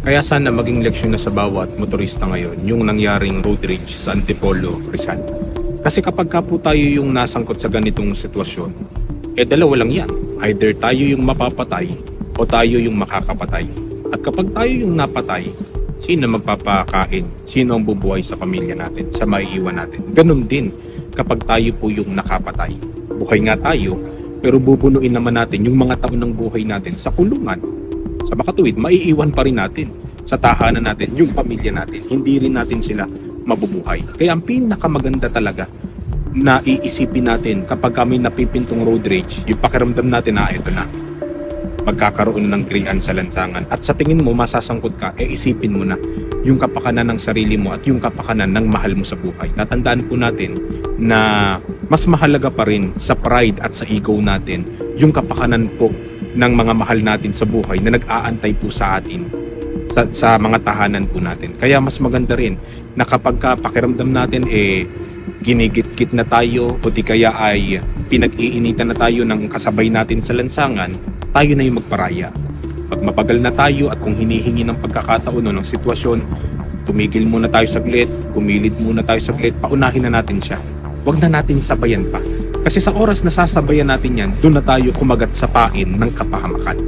Kaya sana maging leksyon na sa bawat motorista ngayon yung nangyaring road rage sa Antipolo, Rizal. Kasi kapag ka po tayo yung nasangkot sa ganitong sitwasyon, dalawa lang yan. Either tayo yung mapapatay o tayo yung makakapatay. At kapag tayo yung napatay, sino magpapakain? Sino ang bubuhay sa pamilya natin, sa maiiwan natin? Ganun din kapag tayo po yung nakapatay. Buhay nga tayo, pero bubunuin naman natin yung mga taon ng buhay natin sa kulungan. Sa makatuwid, maiiwan pa rin natin sa tahanan natin yung pamilya natin. Hindi rin natin sila mabubuhay. Kaya ang pinakamaganda talaga na iisipin natin kapag kami napipintong road rage, yung pakiramdam natin na ito na, magkakaroon ng krian sa lansangan. At sa tingin mo, masasangkot ka, isipin mo na yung kapakanan ng sarili mo at yung kapakanan ng mahal mo sa buhay. Natandaan po natin na mas mahalaga pa rin sa pride at sa ego natin yung kapakanan po ng mga mahal natin sa buhay na nag-aantay po sa atin sa mga tahanan po natin. Kaya mas maganda rin na kapag pakiramdam natin ginigit-git na tayo o di kaya ay pinag-iinitan na tayo ng kasabay natin sa lansangan, tayo na yung magparaya. Pag mapagal na tayo at kung hinihingi ng pagkakataon o ng sitwasyon, tumigil muna tayo saglit, gumilid muna tayo saglit, paunahin na natin siya. Huwag na natin sabayan pa. Kasi sa oras na sasabayan natin yan, doon na tayo kumagat sa pain ng kapahamakan.